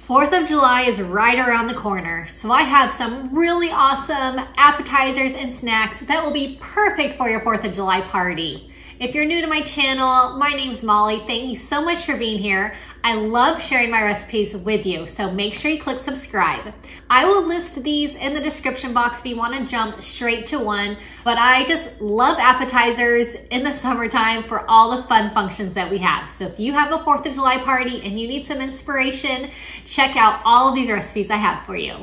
4th of July is right around the corner, so I have some really awesome appetizers and snacks that will be perfect for your 4th of July party. If you're new to my channel, my name's Molly. Thank you so much for being here. I love sharing my recipes with you, so make sure you click subscribe. I will list these in the description box if you want to jump straight to one, but I just love appetizers in the summertime for all the fun functions that we have. So if you have a 4th of July party and you need some inspiration, check out all of these recipes I have for you.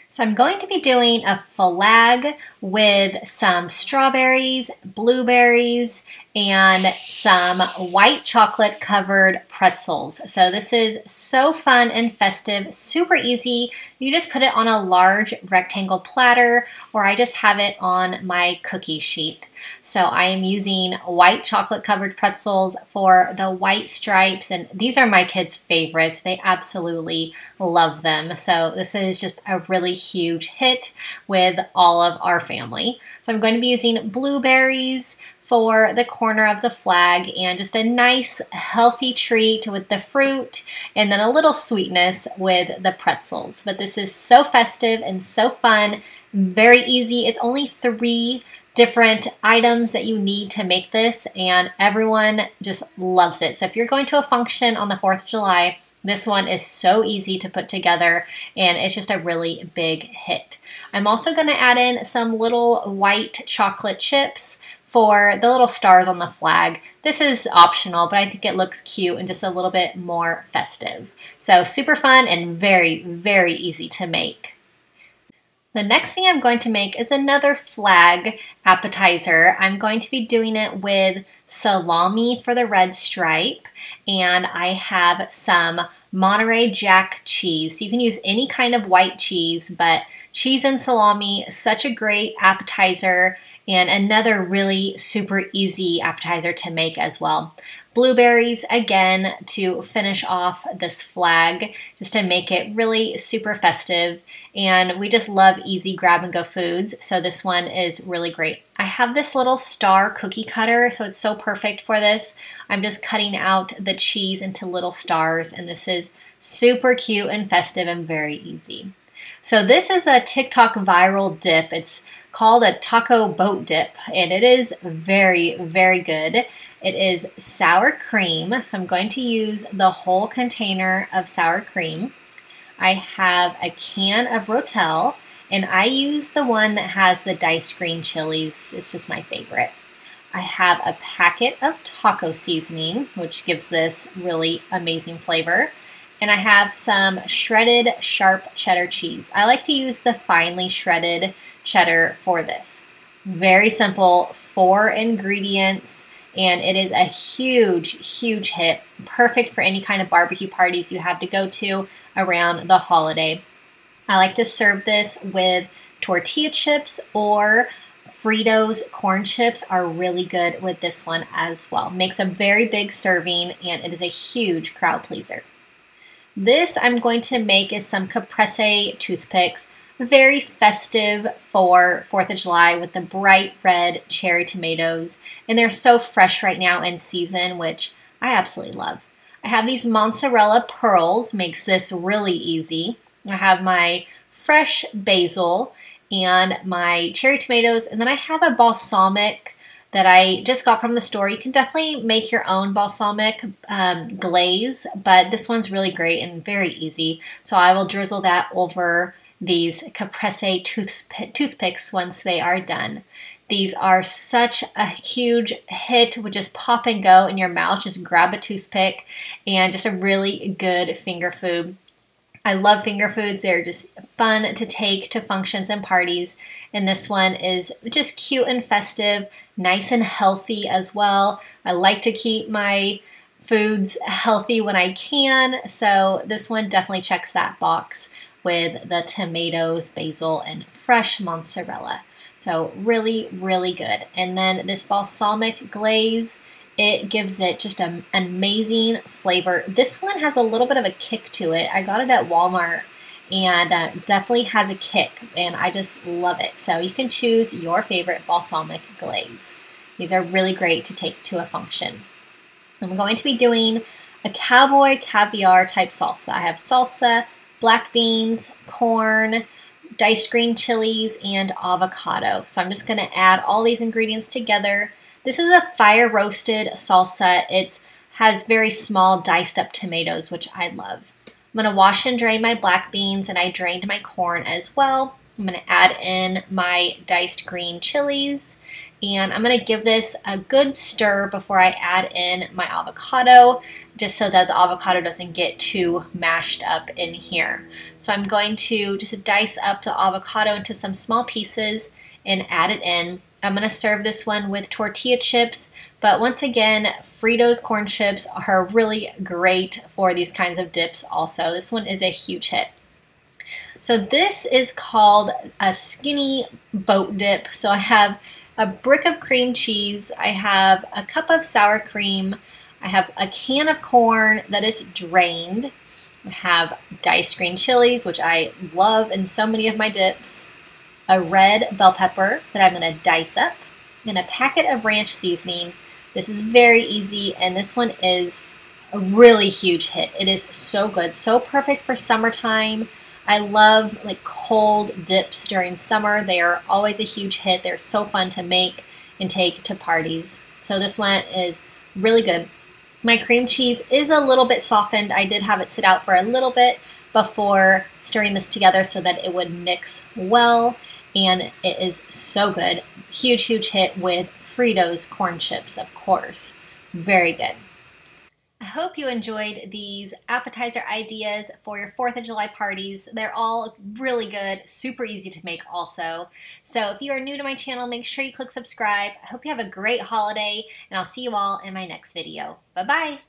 So I'm going to be doing a flag with some strawberries, blueberries, and some white chocolate covered pretzels. So this is so fun and festive, super easy. You just put it on a large rectangle platter, or I just have it on my cookie sheet. So I am using white chocolate covered pretzels for the white stripes, and these are my kids' favorites. They absolutely love them. So this is just a really huge hit with all of our family. So I'm going to be using blueberries for the corner of the flag, and just a nice healthy treat with the fruit, and then a little sweetness with the pretzels. But this is so festive and so fun, very easy. It's only 3 different items that you need to make this, and everyone just loves it. So if you're going to a function on the 4th of July, this one is so easy to put together, and it's just a really big hit. I'm also going to add in some little white chocolate chips for the little stars on the flag. This is optional, but I think it looks cute and just a little bit more festive. So super fun and very, very easy to make. The next thing I'm going to make is another flag appetizer. I'm going to be doing it with salami for the red stripe, and I have some Monterey Jack cheese. You can use any kind of white cheese, but cheese and salami, such a great appetizer, and another really super easy appetizer to make as well. Blueberries, again, to finish off this flag, just to make it really super festive. And we just love easy grab-and-go foods, so this one is really great. I have this little star cookie cutter, so it's so perfect for this. I'm just cutting out the cheese into little stars, and this is super cute and festive and very easy. So this is a TikTok viral dip. It's called a taco boat dip, and it is very, very good. It is sour cream, so I'm going to use the whole container of sour cream. I have a can of rotel, and I use the one that has the diced green chilies. It's just my favorite. I have a packet of taco seasoning, which gives this really amazing flavor. And I have some shredded sharp cheddar cheese. I like to use the finely shredded cheddar for this. Very simple, 4 ingredients, and it is a huge, huge hit. Perfect for any kind of barbecue parties you have to go to around the holiday. I like to serve this with tortilla chips, or Frito's corn chips are really good with this one as well. Makes a very big serving, and it is a huge crowd pleaser. This I'm going to make is some caprese toothpicks. Very festive for 4th of July with the bright red cherry tomatoes. And they're so fresh right now in season, which I absolutely love. I have these mozzarella pearls, makes this really easy. I have my fresh basil and my cherry tomatoes, and then I have a balsamic that I just got from the store. You can definitely make your own balsamic glaze, but this one's really great and very easy. So I will drizzle that over these caprese toothpicks once they are done. These are such a huge hit with just pop and go in your mouth. Just grab a toothpick, and just a really good finger food. I love finger foods. They're just fun to take to functions and parties. And this one is just cute and festive, nice and healthy as well. I like to keep my foods healthy when I can, so this one definitely checks that box with the tomatoes, basil, and fresh mozzarella. So really, really good. And then this balsamic glaze, it gives it just an amazing flavor. This one has a little bit of a kick to it. I got it at Walmart, and definitely has a kick, and I just love it. So you can choose your favorite balsamic glaze. These are really great to take to a function. I'm going to be doing a Cowboy caviar type salsa. I have salsa, black beans, corn, diced green chilies, and avocado. So I'm just going to add all these ingredients together. This is a fire roasted salsa. It has very small diced up tomatoes, which I love. I'm going to wash and drain my black beans, and I drained my corn as well. I'm going to add in my diced green chilies, and I'm going to give this a good stir before I add in my avocado, just so that the avocado doesn't get too mashed up in here. So I'm going to just dice up the avocado into some small pieces and add it in. I'm going to serve this one with tortilla chips, but once again, Frito's corn chips are really great for these kinds of dips also. This one is a huge hit. So this is called a skinny boat dip. So I have a brick of cream cheese, I have a cup of sour cream, I have a can of corn that is drained, I have diced green chilies, which I love in so many of my dips, a red bell pepper that I'm going to dice up, and a packet of ranch seasoning. This is very easy, and this one is a really huge hit. It is so good, so perfect for summertime. I love like cold dips during summer. They are always a huge hit. They're so fun to make and take to parties. So this one is really good. My cream cheese is a little bit softened. I did have it sit out for a little bit before stirring this together so that it would mix well, and it is so good. Huge, huge hit with Frito's corn chips, of course. Very good. I hope you enjoyed these appetizer ideas for your 4th of July parties. They're all really good, super easy to make also. So if you are new to my channel, make sure you click subscribe. I hope you have a great holiday, and I'll see you all in my next video. Bye-bye.